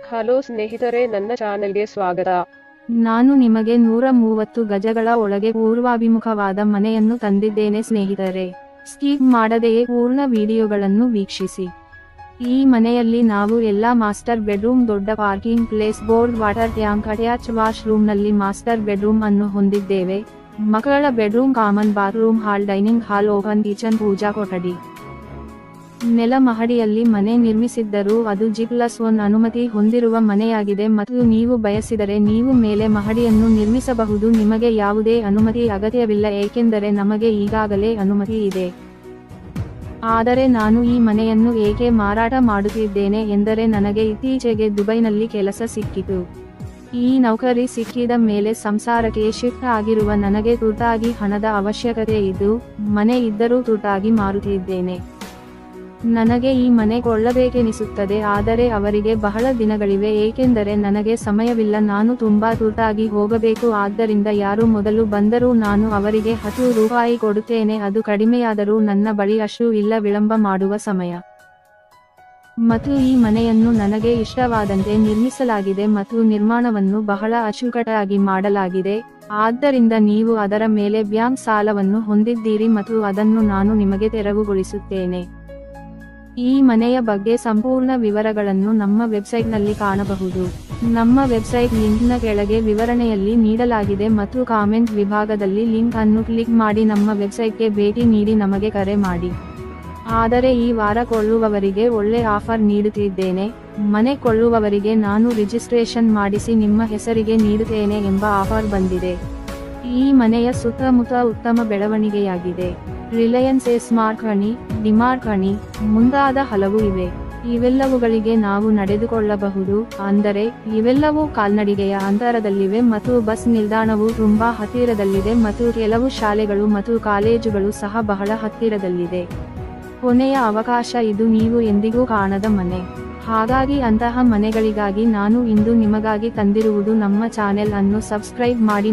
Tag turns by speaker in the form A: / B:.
A: Hello ಸ್ನೇಹಿತರೆ, ನನ್ನ ಚಾನೆಲ್ಗೆ ಸ್ವಾಗತ.
B: ನಾನು ನಿಮಗೆ 130 ಗಜಗಳ ಒಳಗೆ ಪೂರ್ವಾಭಿಮುಖವಾದ ಮನೆಯನ್ನು ತಂದಿದ್ದೇನೆ ಸ್ನೇಹಿತರೆ. ಸ್ಕಿಪ್ ಮಾಡದೆಯೇ ಪೂರ್ಣ ವಿಡಿಯೋಗಳನ್ನು ವೀಕ್ಷಿಸಿ. ಈ ಮನೆಯಲ್ಲಿ ನಾವು ಎಲ್ಲಾ ಮಾಸ್ಟರ್ ಬೆಡ್ರೂಮ್, ದೊಡ್ಡ parking place, board water tank, attach wash room ನಲ್ಲಿ ಮಾಸ್ಟರ್ ಬೆಡ್ರೂಮ್ ಅನ್ನು ಹೊಂದಿದ್ದೇವೆ. ಮಕ್ಕಳ ಬೆಡ್ರೂಮ್, ಕಾಮನ್ ಬಾತ್ರೂಮ್, ಹಾಲ್, ಡೈನಿಂಗ್ ಹಾಲ್, ಓಪನ್ ಕಿಚನ್, ಪೂಜಾ ಕೊಠಡಿ. ನೆಲ ಮಹಡಿಯಲ್ಲಿ ಮನೆ ನಿರ್ಮಿಸಿದ್ದರೂ ಅದು G+1 ಅನುಮತಿ ಹೊಂದಿರುವ ಮನೆಯಾಗಿದೆ ಮತ್ತು ನೀವು ಬಯಸಿದರೆ ನೀವು ಮೇಲೆ ಮಹಡಿಯನ್ನು ನಿರ್ಮಿಸಬಹುದು. ನಿಮಗೆ ಯಾವುದೇ ಅನುಮತಿ ಅಗತ್ಯವಿಲ್ಲ, ಏಕೆಂದರೆ ನಮಗೆ ಈಗಾಗಲೇ ಅನುಮತಿ ಇದೆ. ಆದರೆ ನಾನು ಈ ಮನೆಯನ್ನು ಏಕೆ ಮಾರಾಟ ಮಾಡುತ್ತಿದ್ದೇನೆ ಎಂದರೆ ನನಗೆ ಇತ್ತೀಚೆಗೆ ದುಬೈನಲ್ಲಿ ಕೆಲಸ ಸಿಕ್ಕಿತು. ಈ ನೌಕರಿ ಸಿಕ್ಕಿದ ಮೇಲೆ ಸಂಸಾರಕ್ಕೆ ಶಿಫ್ಟ್ ಆಗಿರುವ ನನಗೆ ತುರ್ತಾಗಿ ಹಣದ ಅವಶ್ಯಕತೆ ಇದ್ದು, ಮನೆ ಇದ್ದರೂ ತುರ್ತಾಗಿ ಮಾರುತ್ತಿದ್ದೇನೆ. ನನಗೆ ಈ ಮನೆ ಕೊಳ್ಳಬೇಕೆನಿಸುತ್ತದೆ, ಆದರೆ ಅವರಿಗೆ ಬಹಳ ದಿನಗಳಿವೆ, ಏಕೆಂದರೆ ನನಗೆ ಸಮಯವಿಲ್ಲ. ನಾನು ತುಂಬಾ ತುರ್ತಾಗಿ ಹೋಗಬೇಕು. ಆದ್ದರಿಂದ ಯಾರು ಮೊದಲು ಬಂದರೂ ನಾನು ಅವರಿಗೆ 10 ರೂಪಾಯಿ ಕೊಡುತ್ತೇನೆ. ಅದು ಕಡಿಮೆಯಾದರೂ ನನ್ನ ಬಳಿ ಅಷ್ಟು ಇಲ್ಲ ವಿಳಂಬ ಮಾಡುವ ಸಮಯ. ಮತ್ತು ಈ ಮನೆಯನ್ನು ನನಗೆ ಇಷ್ಟವಾದಂತೆ ನಿರ್ಮಿಸಲಾಗಿದೆ ಮತ್ತು ನಿರ್ಮಾಣವನ್ನು ಬಹಳ ಅಚ್ಚುಕಟ್ಟಾಗಿ ಮಾಡಲಾಗಿದೆ. ಆದ್ದರಿಂದ ನೀವು ಅದರ ಮೇಲೆ ಬ್ಯಾಂಕ್ ಸಾಲವನ್ನು ಹೊಂದಿದ್ದೀರಿ ಮತ್ತು ಅದನ್ನು ನಾನು ನಿಮಗೆ ತೆರವುಗೊಳಿಸುತ್ತೇನೆ. ಈ ಮನೆಯ ಬಗ್ಗೆ ಸಂಪೂರ್ಣ ವಿವರಗಳನ್ನು ನಮ್ಮ ವೆಬ್ಸೈಟ್ನಲ್ಲಿ ಕಾಣಬಹುದು. ನಮ್ಮ ವೆಬ್ಸೈಟ್ ಲಿಂಕ್ನ ಕೆಳಗೆ ವಿವರಣೆಯಲ್ಲಿ ನೀಡಲಾಗಿದೆ ಮತ್ತು ಕಾಮೆಂಟ್ ವಿಭಾಗದಲ್ಲಿ ಲಿಂಕ್ ಅನ್ನು ಕ್ಲಿಕ್ ಮಾಡಿ ನಮ್ಮ ವೆಬ್ಸೈಟ್ಗೆ ಭೇಟಿ ನೀಡಿ ನಮಗೆ ಕರೆ ಮಾಡಿ. ಆದರೆ ಈ ವಾರ ಕೊಳ್ಳುವವರಿಗೆ ಒಳ್ಳೆ ಆಫರ್ ನೀಡುತ್ತಿದ್ದೇನೆ. ಮನೆ ಕೊಳ್ಳುವವರಿಗೆ ನಾನು ರಿಜಿಸ್ಟ್ರೇಷನ್ ಮಾಡಿಸಿ ನಿಮ್ಮ ಹೆಸರಿಗೆ ನೀಡುತ್ತೇನೆ ಎಂಬ ಆಫರ್ ಬಂದಿದೆ. ಈ ಮನೆಯ ಸುತ್ತಮುತ್ತ ಉತ್ತಮ ಬೆಳವಣಿಗೆಯಾಗಿದೆ. ರಿಲಯನ್ಸ್, ಸ್ಮಾರ್ಟ್ ಹಣಿ, ಡಿಮಾರ್ಟ್ ಹಣಿ ಮುಂತಾದ ಹಲವು ಇವೆ. ಇವೆಲ್ಲವುಗಳಿಗೆ ನಾವು ನಡೆದುಕೊಳ್ಳಬಹುದು, ಅಂದರೆ ಇವೆಲ್ಲವೂ ಕಾಲ್ನಡಿಗೆಯ ಅಂತರದಲ್ಲಿವೆ ಮತ್ತು ಬಸ್ ನಿಲ್ದಾಣವು ತುಂಬಾ ಹತ್ತಿರದಲ್ಲಿದೆ ಮತ್ತು ಕೆಲವು ಶಾಲೆಗಳು ಮತ್ತು ಕಾಲೇಜುಗಳು ಸಹ ಬಹಳ ಹತ್ತಿರದಲ್ಲಿದೆ. ಕೊನೆಯ ಅವಕಾಶ ಇದು, ನೀವು ಎಂದಿಗೂ ಕಾಣದ ಮನೆ. ಹಾಗಾಗಿ ಅಂತಹ ಮನೆಗಳಿಗಾಗಿ ನಾನು ಇಂದು ನಿಮಗಾಗಿ ತಂದಿರುವುದು. ನಮ್ಮ ಚಾನೆಲ್ ಅನ್ನು ಸಬ್ಸ್ಕ್ರೈಬ್ ಮಾಡಿ.